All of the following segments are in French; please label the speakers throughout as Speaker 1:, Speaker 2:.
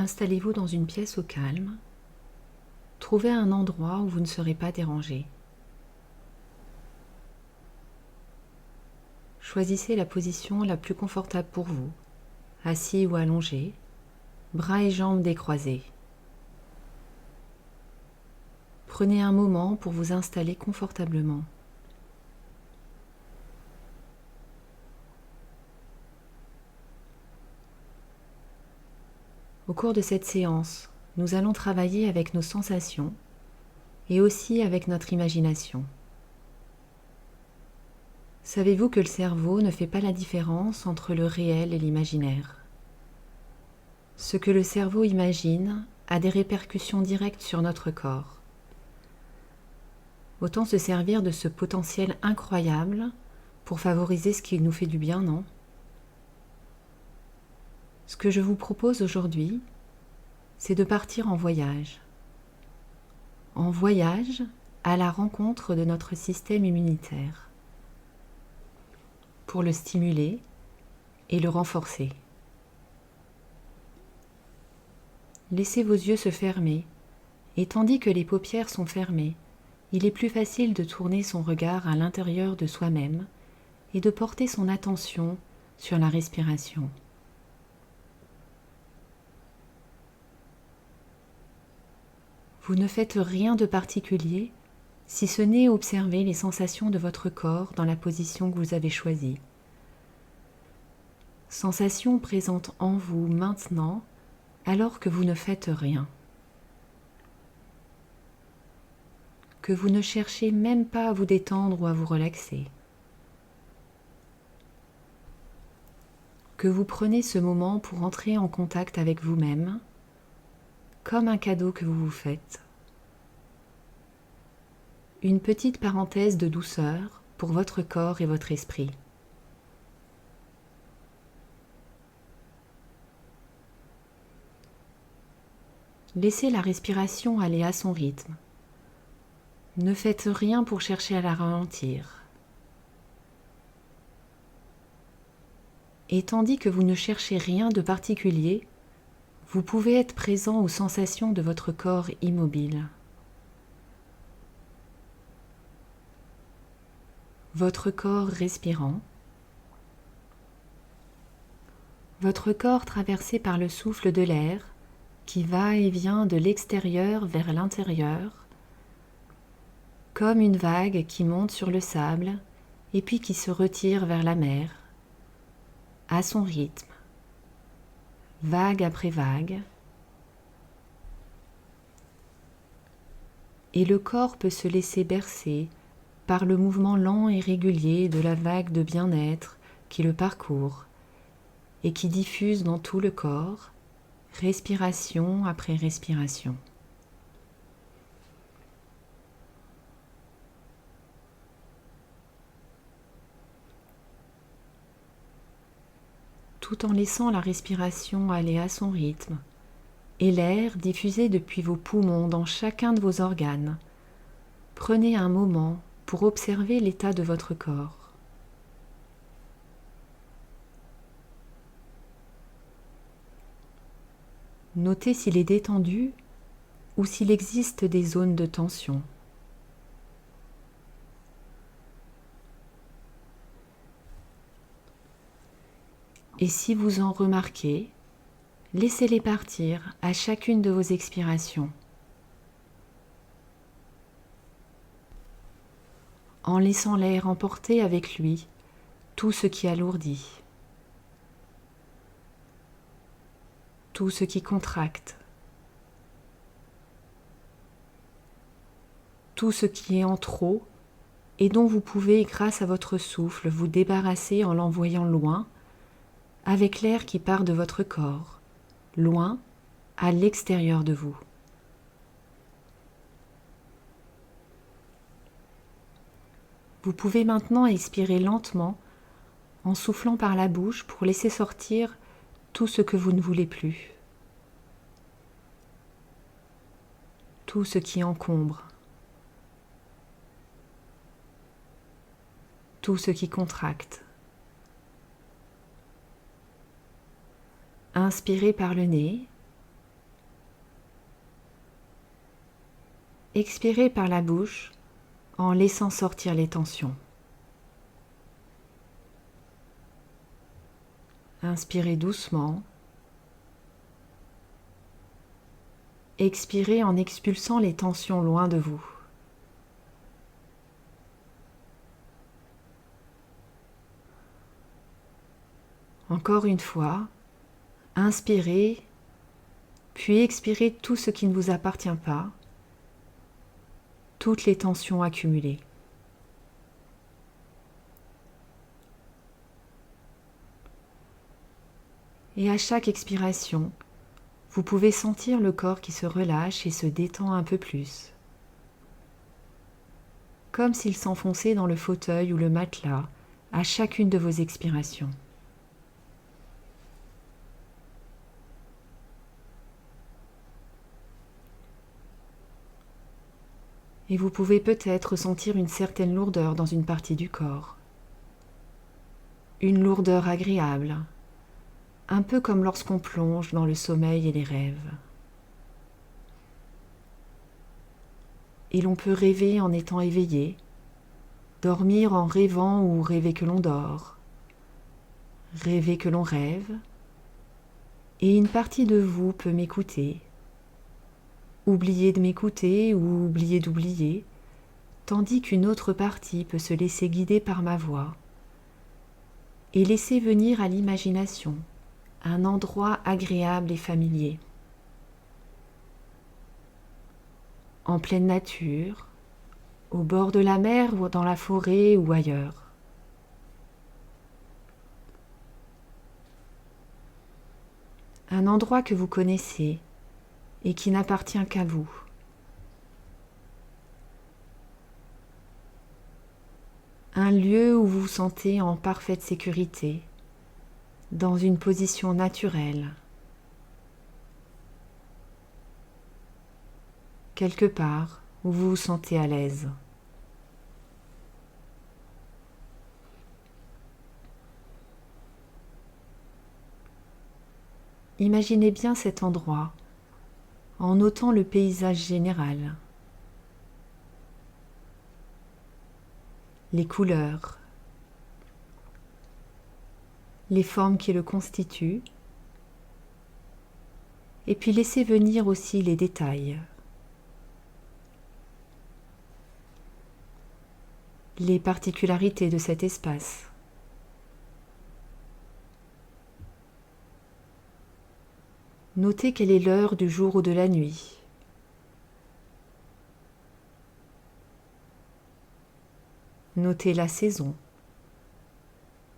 Speaker 1: Installez-vous dans une pièce au calme. Trouvez un endroit où vous ne serez pas dérangé. Choisissez la position la plus confortable pour vous, assis ou allongé, bras et jambes décroisés. Prenez un moment pour vous installer confortablement. Au cours de cette séance, nous allons travailler avec nos sensations et aussi avec notre imagination. Savez-vous que le cerveau ne fait pas la différence entre le réel et l'imaginaire? Ce que le cerveau imagine a des répercussions directes sur notre corps. Autant se servir de ce potentiel incroyable pour favoriser ce qui nous fait du bien, non? Ce que je vous propose aujourd'hui, c'est de partir en voyage. En voyage à la rencontre de notre système immunitaire, pour le stimuler et le renforcer. Laissez vos yeux se fermer, et tandis que les paupières sont fermées, il est plus facile de tourner son regard à l'intérieur de soi-même et de porter son attention sur la respiration. Vous ne faites rien de particulier si ce n'est observer les sensations de votre corps dans la position que vous avez choisie. Sensations présentes en vous maintenant alors que vous ne faites rien. Que vous ne cherchez même pas à vous détendre ou à vous relaxer. Que vous prenez ce moment pour entrer en contact avec vous-même, comme un cadeau que vous vous faites. Une petite parenthèse de douceur pour votre corps et votre esprit. Laissez la respiration aller à son rythme. Ne faites rien pour chercher à la ralentir. Et tandis que vous ne cherchez rien de particulier, vous pouvez être présent aux sensations de votre corps immobile. Votre corps respirant, votre corps traversé par le souffle de l'air qui va et vient de l'extérieur vers l'intérieur, comme une vague qui monte sur le sable et puis qui se retire vers la mer, à son rythme, vague après vague. Et le corps peut se laisser bercer par le mouvement lent et régulier de la vague de bien-être qui le parcourt et qui diffuse dans tout le corps, respiration après respiration. Tout en laissant la respiration aller à son rythme et l'air diffusé depuis vos poumons dans chacun de vos organes, prenez un moment pour observer l'état de votre corps. Notez s'il est détendu ou s'il existe des zones de tension. Et si vous en remarquez, laissez-les partir à chacune de vos expirations, en laissant l'air emporter avec lui tout ce qui alourdit, tout ce qui contracte, tout ce qui est en trop et dont vous pouvez, grâce à votre souffle, vous débarrasser en l'envoyant loin, avec l'air qui part de votre corps, loin, à l'extérieur de vous. Vous pouvez maintenant expirer lentement en soufflant par la bouche pour laisser sortir tout ce que vous ne voulez plus, tout ce qui encombre, tout ce qui contracte. Inspirez par le nez Expirez par la bouche en laissant sortir les tensions. Inspirez doucement. Expirez en expulsant les tensions loin de vous. Encore une fois, inspirez, puis expirez tout ce qui ne vous appartient pas, toutes les tensions accumulées. Et à chaque expiration, vous pouvez sentir le corps qui se relâche et se détend un peu plus, comme s'il s'enfonçait dans le fauteuil ou le matelas à chacune de vos expirations. Et vous pouvez peut-être sentir une certaine lourdeur dans une partie du corps. Une lourdeur agréable, un peu comme lorsqu'on plonge dans le sommeil et les rêves. Et l'on peut rêver en étant éveillé, dormir en rêvant ou rêver que l'on dort, rêver que l'on rêve, et une partie de vous peut m'écouter, oublier de m'écouter ou oublier d'oublier, tandis qu'une autre partie peut se laisser guider par ma voix et laisser venir à l'imagination un endroit agréable et familier. En pleine nature, au bord de la mer ou dans la forêt ou ailleurs. Un endroit que vous connaissez et qui n'appartient qu'à vous. Un lieu où vous vous sentez en parfaite sécurité, dans une position naturelle. Quelque part où vous vous sentez à l'aise. Imaginez bien cet endroit en notant le paysage général, les couleurs, les formes qui le constituent, et puis laissez venir aussi les détails, les particularités de cet espace. Notez quelle est l'heure du jour ou de la nuit. Notez la saison,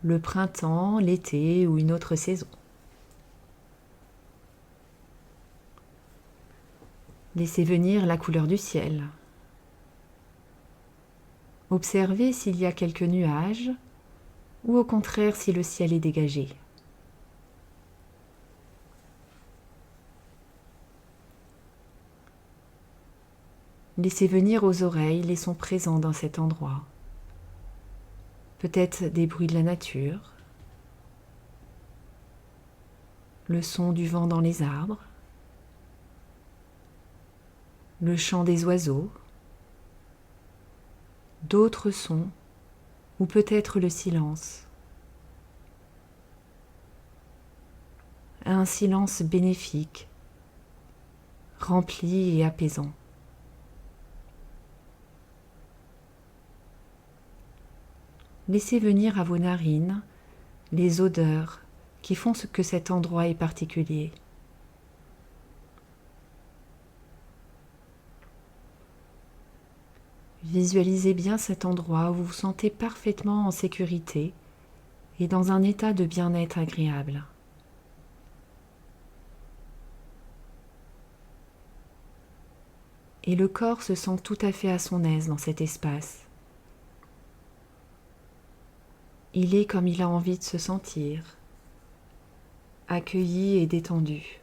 Speaker 1: le printemps, l'été ou une autre saison. Laissez venir la couleur du ciel. Observez s'il y a quelques nuages ou au contraire si le ciel est dégagé. Laissez venir aux oreilles les sons présents dans cet endroit. Peut-être des bruits de la nature, le son du vent dans les arbres, le chant des oiseaux, d'autres sons ou peut-être le silence. Un silence bénéfique, rempli et apaisant. Laissez venir à vos narines les odeurs qui font ce que cet endroit est particulier. Visualisez bien cet endroit où vous vous sentez parfaitement en sécurité et dans un état de bien-être agréable. Et le corps se sent tout à fait à son aise dans cet espace. Il est comme il a envie de se sentir, accueilli et détendu.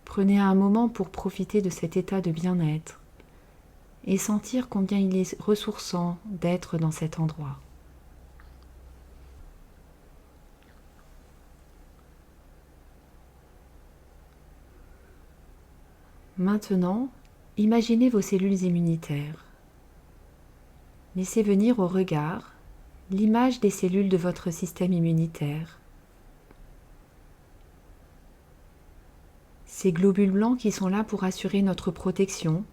Speaker 1: Prenez un moment pour profiter de cet état de bien-être et sentir combien il est ressourçant d'être dans cet endroit. Maintenant, imaginez vos cellules immunitaires. Laissez venir au regard l'image des cellules de votre système immunitaire. Ces globules blancs qui sont là pour assurer notre protection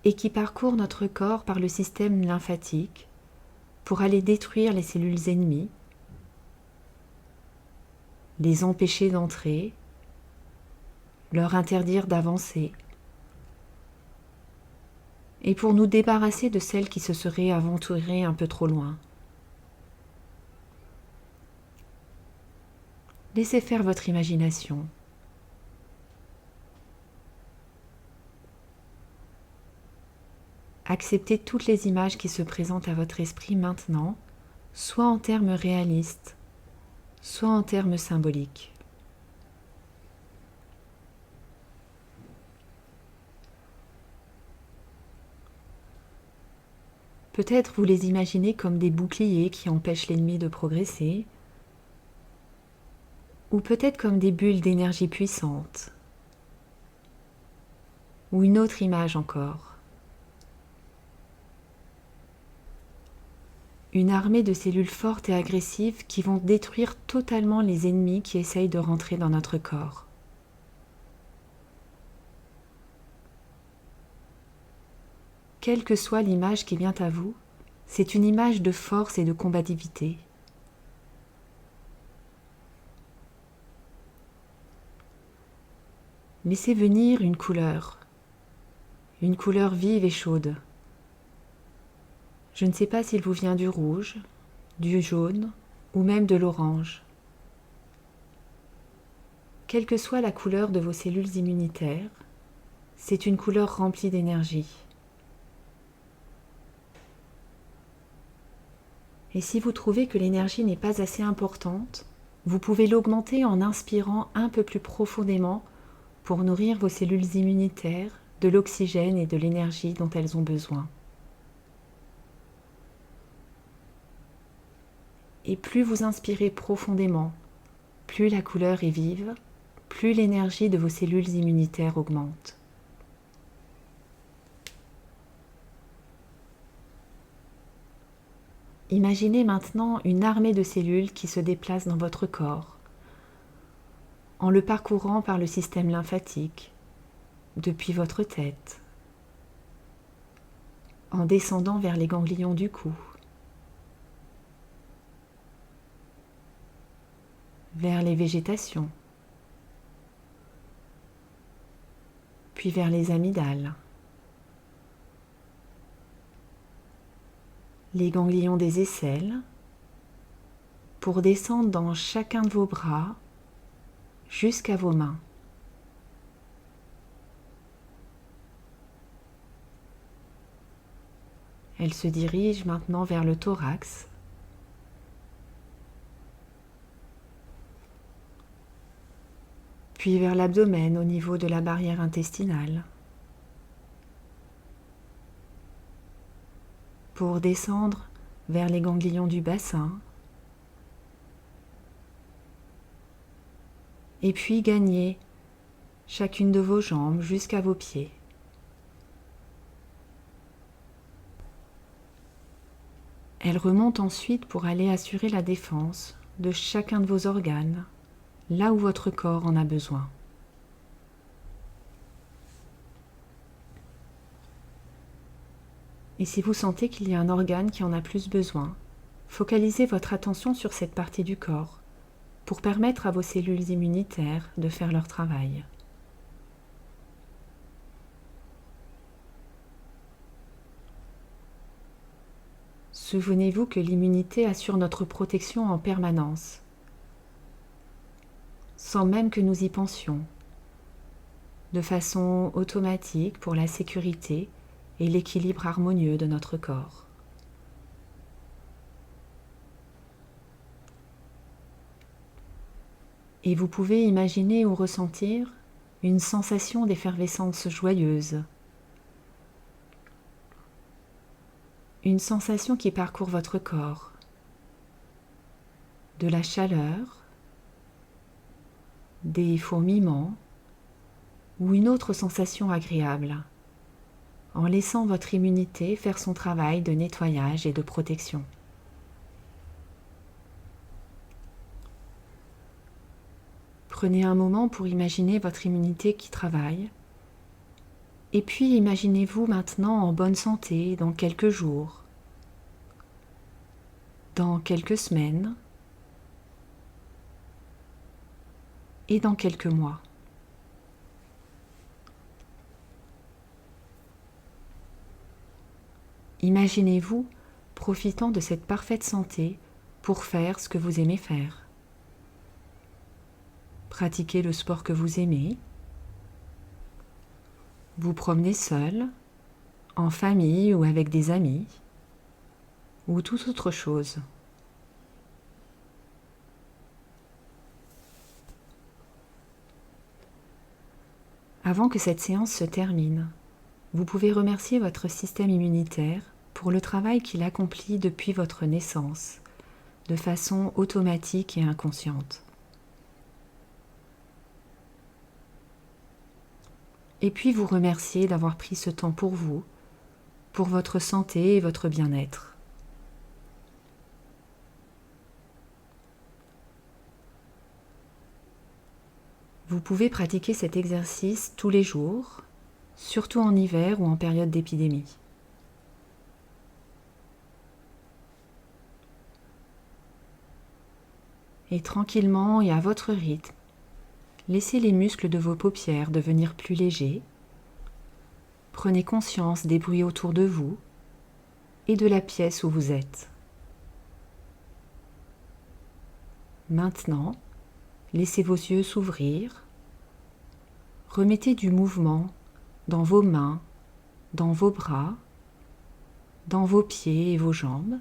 Speaker 1: et qui parcourent notre corps par le système lymphatique pour aller détruire les cellules ennemies, les empêcher d'entrer, leur interdire d'avancer, et pour nous débarrasser de celles qui se seraient aventurées un peu trop loin. Laissez faire votre imagination. Acceptez toutes les images qui se présentent à votre esprit maintenant, soit en termes réalistes, soit en termes symboliques. Peut-être vous les imaginez comme des boucliers qui empêchent l'ennemi de progresser, ou peut-être comme des bulles d'énergie puissante, ou une autre image encore. Une armée de cellules fortes et agressives qui vont détruire totalement les ennemis qui essayent de rentrer dans notre corps. Quelle que soit l'image qui vient à vous, c'est une image de force et de combativité. Laissez venir une couleur vive et chaude. Je ne sais pas s'il vous vient du rouge, du jaune ou même de l'orange. Quelle que soit la couleur de vos cellules immunitaires, c'est une couleur remplie d'énergie. Et si vous trouvez que l'énergie n'est pas assez importante, vous pouvez l'augmenter en inspirant un peu plus profondément pour nourrir vos cellules immunitaires de l'oxygène et de l'énergie dont elles ont besoin. Et plus vous inspirez profondément, plus la couleur est vive, plus l'énergie de vos cellules immunitaires augmente. Imaginez maintenant une armée de cellules qui se déplace dans votre corps, en le parcourant par le système lymphatique, depuis votre tête, en descendant vers les ganglions du cou, vers les végétations, puis vers les amygdales, les ganglions des aisselles, pour descendre dans chacun de vos bras jusqu'à vos mains. Elle se dirige maintenant vers le thorax, puis vers l'abdomen au niveau de la barrière intestinale, pour descendre vers les ganglions du bassin, et puis gagner chacune de vos jambes jusqu'à vos pieds. Elle remonte ensuite pour aller assurer la défense de chacun de vos organes, là où votre corps en a besoin. Et si vous sentez qu'il y a un organe qui en a plus besoin, focalisez votre attention sur cette partie du corps pour permettre à vos cellules immunitaires de faire leur travail. Souvenez-vous que l'immunité assure notre protection en permanence, sans même que nous y pensions, de façon automatique pour la sécurité et l'équilibre harmonieux de notre corps. Et vous pouvez imaginer ou ressentir une sensation d'effervescence joyeuse, une sensation qui parcourt votre corps, de la chaleur, des fourmillements, ou une autre sensation agréable, en laissant votre immunité faire son travail de nettoyage et de protection. Prenez un moment pour imaginer votre immunité qui travaille, et puis imaginez-vous maintenant en bonne santé dans quelques jours, dans quelques semaines et dans quelques mois. Imaginez-vous profitant de cette parfaite santé pour faire ce que vous aimez faire. Pratiquez le sport que vous aimez, vous promenez seul, en famille ou avec des amis, ou toute autre chose. Avant que cette séance se termine, vous pouvez remercier votre système immunitaire pour le travail qu'il accomplit depuis votre naissance, de façon automatique et inconsciente. Et puis vous remercier d'avoir pris ce temps pour vous, pour votre santé et votre bien-être. Vous pouvez pratiquer cet exercice tous les jours, surtout en hiver ou en période d'épidémie. Et tranquillement et à votre rythme, laissez les muscles de vos paupières devenir plus légers. Prenez conscience des bruits autour de vous et de la pièce où vous êtes. Maintenant, laissez vos yeux s'ouvrir. Remettez du mouvement dans vos mains, dans vos bras, dans vos pieds et vos jambes.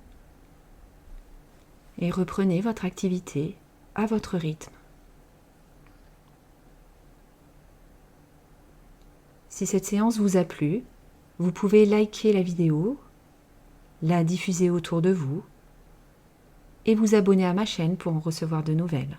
Speaker 1: Et reprenez votre activité à votre rythme. Si cette séance vous a plu, vous pouvez liker la vidéo, la diffuser autour de vous et vous abonner à ma chaîne pour en recevoir de nouvelles.